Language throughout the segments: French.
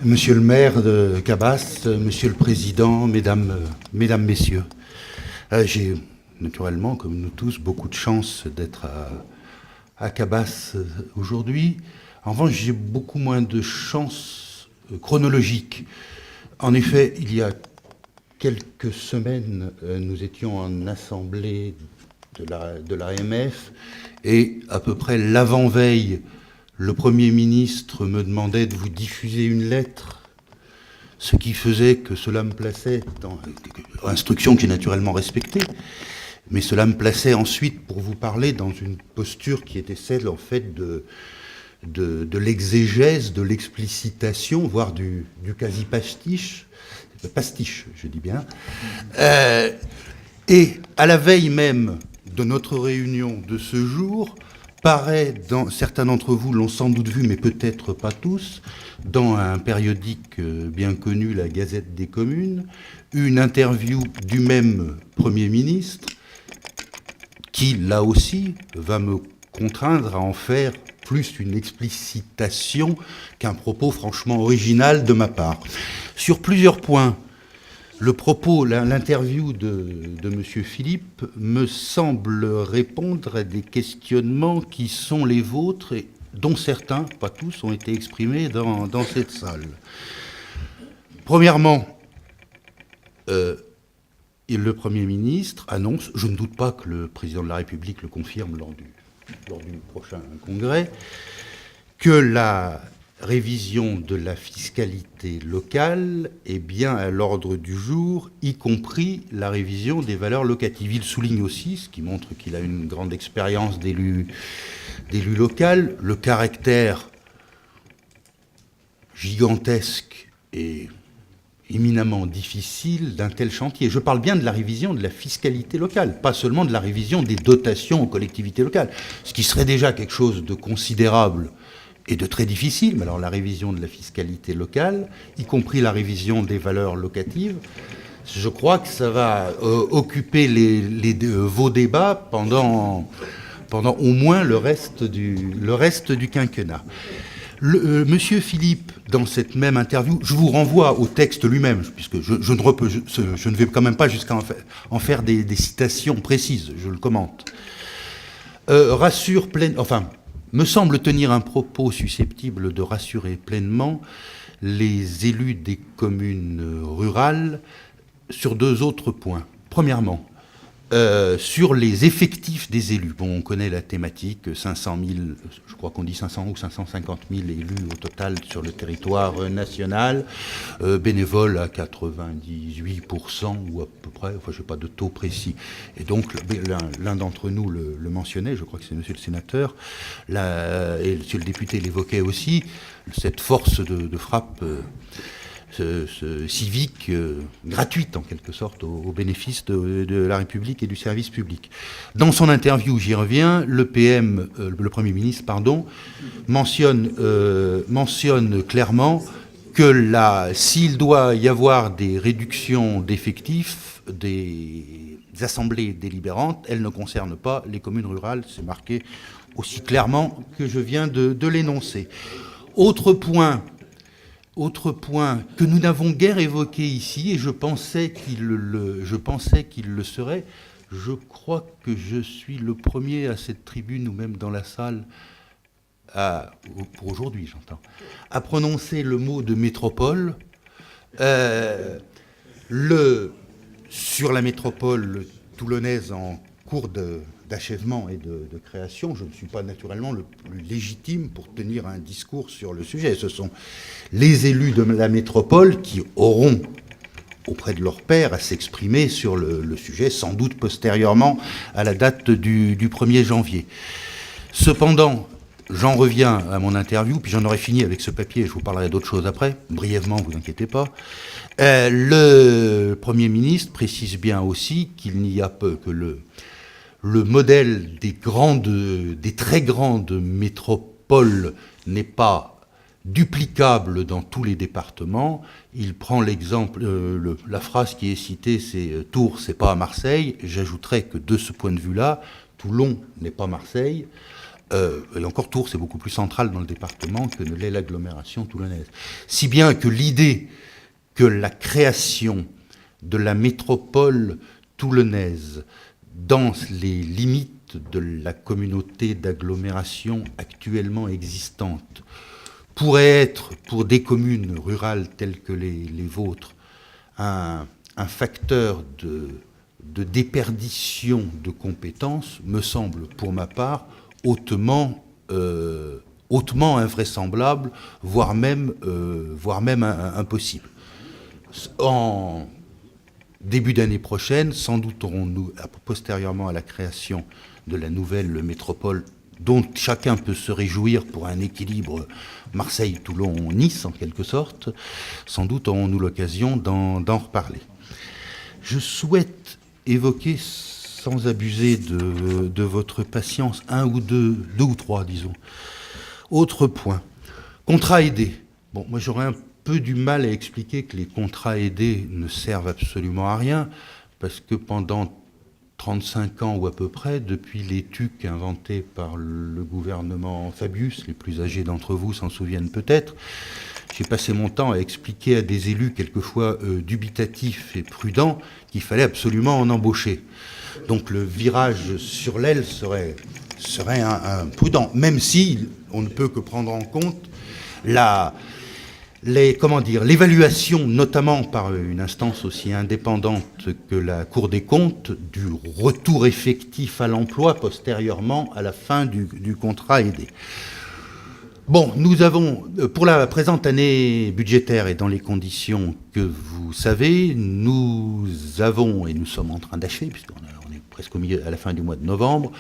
Monsieur le maire de Cabas, monsieur le président, mesdames, messieurs, j'ai naturellement, comme nous tous, beaucoup de chance d'être à Cabas aujourd'hui. En revanche, j'ai beaucoup moins de chance chronologique. En effet, il y a quelques semaines, nous étions en assemblée de l'AMF et à peu près l'avant-veille, le Premier ministre me demandait de vous diffuser une lettre, ce qui faisait que cela me plaçait dans instruction que j'ai naturellement respectée, mais cela me plaçait ensuite pour vous parler dans une posture qui était celle en fait de l'exégèse, de l'explicitation, voire du quasi-pastiche, je dis bien. Et à la veille même de notre réunion de ce jour, paraît, certains d'entre vous l'ont sans doute vu, mais peut-être pas tous, dans un périodique bien connu, la Gazette des Communes, une interview du même Premier ministre qui, là aussi, va me contraindre à en faire plus une explicitation qu'un propos franchement original de ma part. Sur plusieurs points, le propos, l'interview de M. Philippe me semble répondre à des questionnements qui sont les vôtres et dont certains, pas tous, ont été exprimés dans cette salle. Premièrement, le Premier ministre annonce, je ne doute pas que le Président de la République le confirme lors du prochain congrès, que la révision de la fiscalité locale est bien à l'ordre du jour, y compris la révision des valeurs locatives. Il souligne aussi, ce qui montre qu'il a une grande expérience d'élu local, le caractère gigantesque et éminemment difficile d'un tel chantier. Je parle bien de la révision de la fiscalité locale, pas seulement de la révision des dotations aux collectivités locales, ce qui serait déjà quelque chose de considérable et de très difficile, mais alors la révision de la fiscalité locale, y compris la révision des valeurs locatives, je crois que ça va occuper vos débats pendant au moins le reste du quinquennat. Monsieur Philippe, dans cette même interview, je vous renvoie au texte lui-même, puisque je ne vais quand même pas jusqu'à en faire des citations précises, je le commente. Me semble tenir un propos susceptible de rassurer pleinement les élus des communes rurales sur deux autres points. Premièrement, sur les effectifs des élus. Bon, on connaît la thématique, 500 000, je crois qu'on dit 500 ou 550 000 élus au total sur le territoire national, bénévoles à 98% ou à peu près, enfin je n'ai pas de taux précis. Et donc l'un d'entre nous le mentionnait, je crois que c'est monsieur le sénateur, et monsieur le député l'évoquait aussi, cette force de frappe civique gratuite en quelque sorte au bénéfice de la République et du service public. Dans son interview, j'y reviens, le Premier ministre, mentionne clairement que s'il doit y avoir des réductions d'effectifs des assemblées délibérantes, elles ne concernent pas les communes rurales, c'est marqué aussi clairement que je viens de l'énoncer. Autre point que nous n'avons guère évoqué ici, et je pensais qu'il le serait, je crois que je suis le premier à cette tribune, ou même dans la salle, pour aujourd'hui j'entends, à prononcer le mot de métropole. Sur la métropole toulonnaise en cours d'achèvement et de création, je ne suis pas naturellement le plus légitime pour tenir un discours sur le sujet. Ce sont les élus de la métropole qui auront, auprès de leur pairs, à s'exprimer sur le sujet, sans doute postérieurement à la date du 1er janvier. Cependant, j'en reviens à mon interview, puis j'en aurai fini avec ce papier, je vous parlerai d'autres choses après, brièvement, vous inquiétez pas. Le Premier ministre précise bien aussi qu'il n'y a peu que le modèle des très grandes métropoles n'est pas duplicable dans tous les départements. Il prend l'exemple, la phrase qui est citée, c'est « Tours, c'est pas à Marseille ». J'ajouterais que de ce point de vue-là, Toulon n'est pas Marseille. et encore Tours, c'est beaucoup plus central dans le département que ne l'est l'agglomération toulonnaise. Si bien que l'idée que la création de la métropole toulonnaise dans les limites de la communauté d'agglomération actuellement existante pourrait être, pour des communes rurales telles que les vôtres, un facteur de déperdition de compétences, me semble, pour ma part, hautement invraisemblable, voire même impossible. En début d'année prochaine, sans doute aurons-nous, postérieurement à la création de la nouvelle métropole, dont chacun peut se réjouir pour un équilibre Marseille-Toulon-Nice, en quelque sorte, sans doute aurons-nous l'occasion d'en reparler. Je souhaite évoquer, sans abuser de votre patience, un ou deux ou trois, disons. Autre point, contrat aidé. Bon, moi j'aurais un peu du mal à expliquer que les contrats aidés ne servent absolument à rien, parce que pendant 35 ans ou à peu près, depuis les TUC inventés par le gouvernement Fabius, les plus âgés d'entre vous s'en souviennent peut-être, j'ai passé mon temps à expliquer à des élus quelquefois dubitatifs et prudents qu'il fallait absolument en embaucher. Donc le virage sur l'aile serait un prudent, même si on ne peut que prendre en compte l'évaluation, notamment par une instance aussi indépendante que la Cour des comptes, du retour effectif à l'emploi postérieurement à la fin du contrat aidé. Bon, nous avons, pour la présente année budgétaire et dans les conditions que vous savez, nous avons, et nous sommes en train d'achever, puisqu'on est presque à la fin du mois de novembre,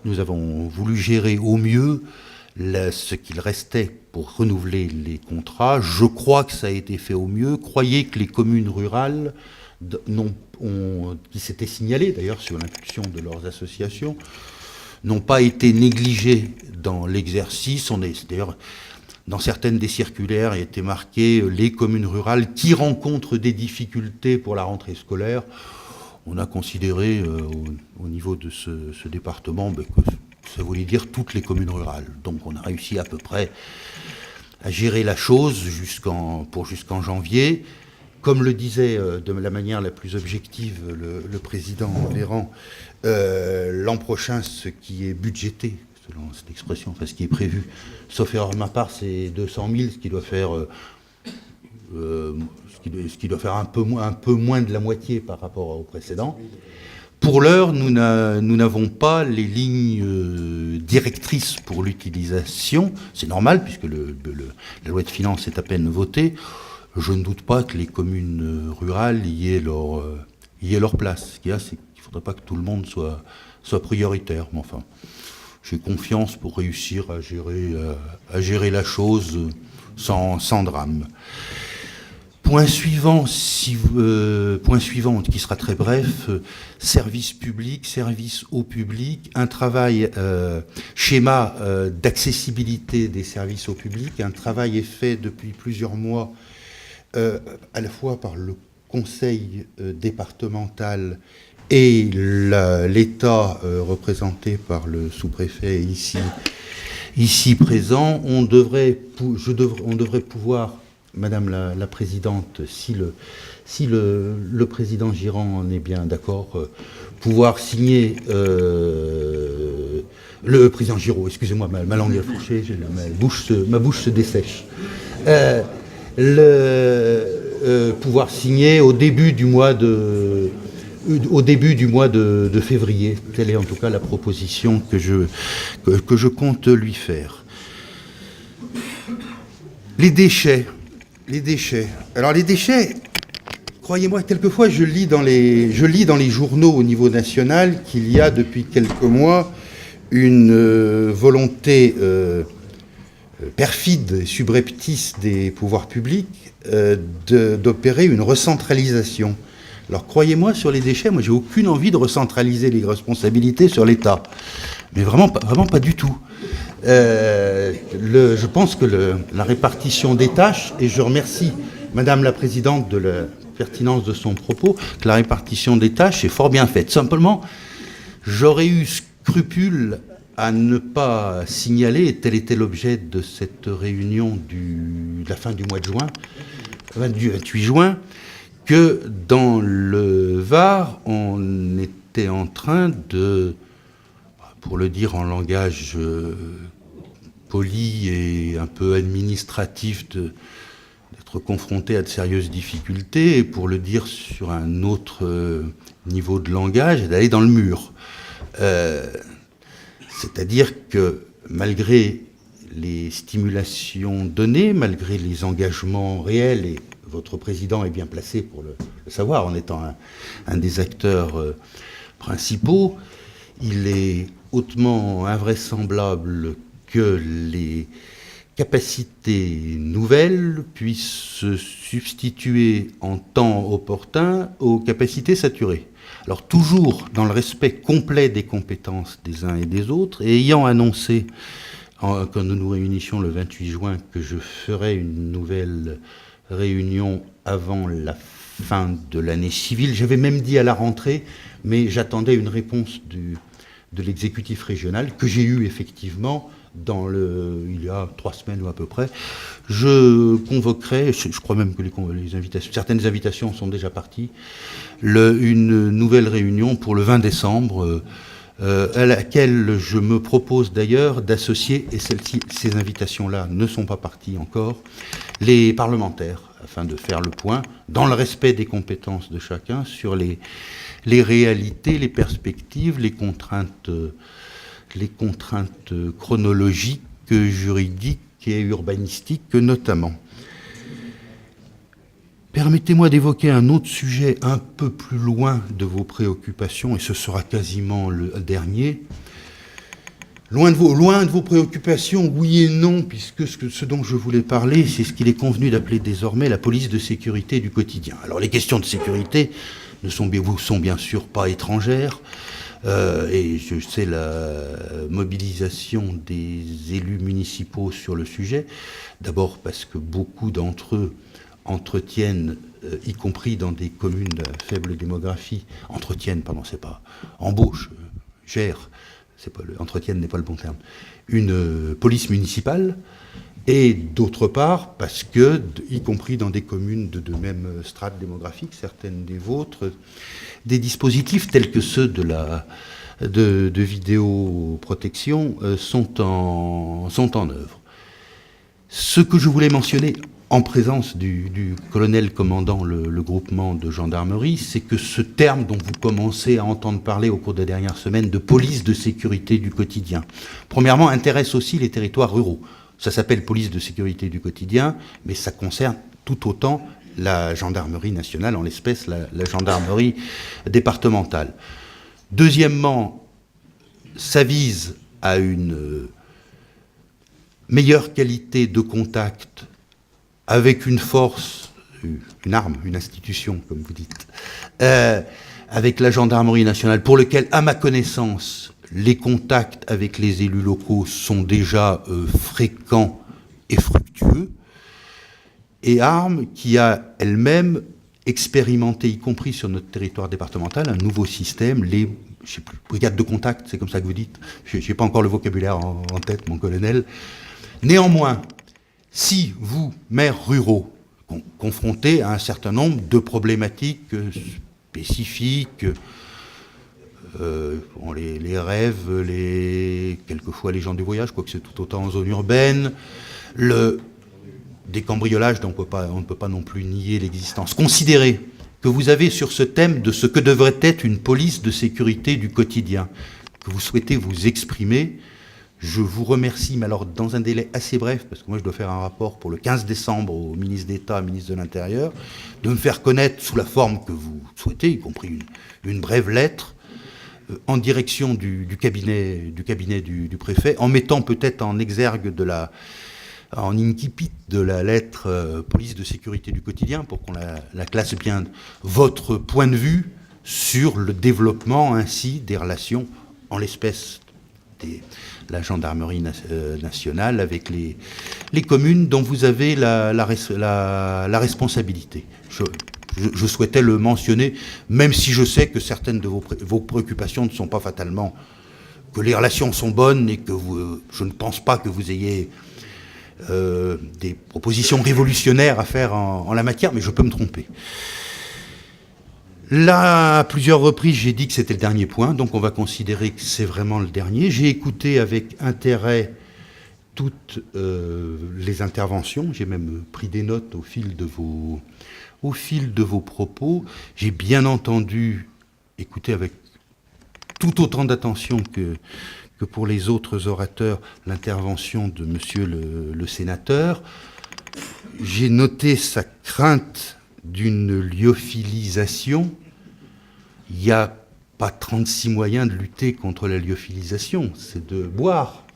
nous avons voulu gérer au mieux ce qu'il restait pour renouveler les contrats. Je crois que ça a été fait au mieux. Croyez que les communes rurales, qui s'étaient signalées d'ailleurs sur l'impulsion de leurs associations, n'ont pas été négligées dans l'exercice. D'ailleurs, dans certaines des circulaires, il a été marqué les communes rurales qui rencontrent des difficultés pour la rentrée scolaire. On a considéré au niveau de ce département que ça voulait dire toutes les communes rurales. Donc on a réussi à peu près à gérer la chose jusqu'en janvier. Comme le disait de la manière la plus objective le président Véran, l'an prochain, ce qui est budgété, selon cette expression, enfin ce qui est prévu, sauf erreur de ma part, c'est 200 000, ce qui doit faire un peu moins de la moitié par rapport au précédent. Pour l'heure, nous n'avons pas les lignes directrices pour l'utilisation. C'est normal, puisque la loi de finances est à peine votée. Je ne doute pas que les communes rurales y aient leur place. Ce qu'il y a, c'est qu'il ne faudrait pas que tout le monde soit prioritaire. Mais enfin, j'ai confiance pour réussir à gérer la chose sans drame. Point suivant, qui sera très bref, service public, service au public, un travail, schéma d'accessibilité des services au public. Un travail est fait depuis plusieurs mois, à la fois par le conseil départemental et l'État représenté par le sous-préfet ici présent. On devrait pouvoir, Madame la Présidente, si le Président Girand en est bien d'accord, pouvoir signer le Président Giraud, excusez-moi, ma langue est fourchée, ma bouche se dessèche. Pouvoir signer au début du mois de février. Telle est en tout cas la proposition que je compte lui faire. Les déchets. Alors les déchets, croyez-moi, quelquefois je lis dans les journaux au niveau national qu'il y a depuis quelques mois une volonté perfide et subreptice des pouvoirs publics d'opérer une recentralisation. Alors croyez-moi, sur les déchets, moi j'ai aucune envie de recentraliser les responsabilités sur l'État. Mais vraiment pas du tout. Je pense que la répartition des tâches, et je remercie Madame la Présidente de la pertinence de son propos, que la répartition des tâches est fort bien faite. Simplement, j'aurais eu scrupule à ne pas signaler, et tel était l'objet de cette réunion de la fin du mois de juin, du 28 juin, que dans le Var, on était en train de, pour le dire en langage poli et un peu administratif, d'être confronté à de sérieuses difficultés, et pour le dire sur un autre niveau de langage, d'aller dans le mur. C'est-à-dire que malgré les stimulations données, malgré les engagements réels, et votre président est bien placé pour le savoir, en étant un des acteurs principaux, il est hautement invraisemblable que les capacités nouvelles puissent se substituer en temps opportun aux capacités saturées. Alors toujours dans le respect complet des compétences des uns et des autres, et ayant annoncé, quand nous nous réunissions le 28 juin, que je ferai une nouvelle réunion avant la fin de l'année civile. J'avais même dit à la rentrée, mais j'attendais une réponse de l'exécutif régional, que j'ai eu effectivement il y a 3 semaines ou à peu près. Je convoquerai, je crois même que certaines invitations sont déjà parties, une nouvelle réunion pour le 20 décembre, à laquelle je me propose d'ailleurs d'associer, et ces invitations-là ne sont pas parties encore, les parlementaires, afin de faire le point, dans le respect des compétences de chacun, sur les réalités, les perspectives, les contraintes chronologiques, juridiques et urbanistiques notamment. Permettez-moi d'évoquer un autre sujet un peu plus loin de vos préoccupations, et ce sera quasiment le dernier. Loin de vos préoccupations, oui et non, puisque ce dont je voulais parler, c'est ce qu'il est convenu d'appeler désormais la police de sécurité du quotidien. Alors les questions de sécurité vous sont bien sûr pas étrangères, et je sais la mobilisation des élus municipaux sur le sujet, d'abord parce que beaucoup d'entre eux entretiennent, y compris dans des communes de faible démographie, gèrent, entretiennent n'est pas le bon terme, une police municipale, et d'autre part parce que, y compris dans des communes de même strate démographique, certaines des vôtres, des dispositifs tels que ceux de vidéoprotection sont en œuvre. Ce que je voulais mentionner en présence du colonel commandant le groupement de gendarmerie, c'est que ce terme dont vous commencez à entendre parler au cours des dernières semaines de police de sécurité du quotidien, premièrement, intéresse aussi les territoires ruraux. Ça s'appelle police de sécurité du quotidien, mais ça concerne tout autant la gendarmerie nationale, en l'espèce la gendarmerie départementale. Deuxièmement, ça vise à une meilleure qualité de contact avec une force, une arme, une institution, comme vous dites, avec la gendarmerie nationale, pour lequel, à ma connaissance, les contacts avec les élus locaux sont déjà fréquents et fructueux, et arme qui a elle-même expérimenté, y compris sur notre territoire départemental, un nouveau système, brigades de contact, c'est comme ça que vous dites, je n'ai pas encore le vocabulaire en tête, mon colonel. Néanmoins, si vous, maires ruraux, confrontés à un certain nombre de problématiques spécifiques, les rêves, quelquefois les gens du voyage, quoique c'est tout autant en zone urbaine, des cambriolages dont on ne peut pas non plus nier l'existence. Considérez que vous avez sur ce thème de ce que devrait être une police de sécurité du quotidien, que vous souhaitez vous exprimer. Je vous remercie, mais alors dans un délai assez bref, parce que moi je dois faire un rapport pour le 15 décembre au ministre d'État, ministre de l'Intérieur, de me faire connaître sous la forme que vous souhaitez, y compris une brève lettre, en direction du cabinet du préfet, en mettant peut-être en exergue en incipit de la lettre police de sécurité du quotidien, pour qu'on la classe bien, votre point de vue sur le développement ainsi des relations, en l'espèce la gendarmerie nationale avec les communes dont vous avez la responsabilité. Je souhaitais le mentionner, même si je sais que certaines de vos préoccupations ne sont pas fatalement que les relations sont bonnes et que je ne pense pas que vous ayez des propositions révolutionnaires à faire en la matière, mais je peux me tromper. Là, à plusieurs reprises, j'ai dit que c'était le dernier point, donc on va considérer que c'est vraiment le dernier. J'ai écouté avec intérêt toutes les interventions, j'ai même pris des notes au fil de vos propos. J'ai bien entendu, écouté avec tout autant d'attention que pour les autres orateurs, l'intervention de monsieur le sénateur. J'ai noté sa crainte d'une lyophilisation. Il n'y a pas 36 moyens de lutter contre la lyophilisation, c'est de boire.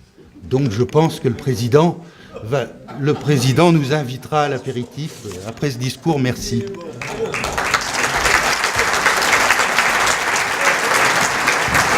Donc je pense que le président nous invitera à l'apéritif après ce discours. Merci.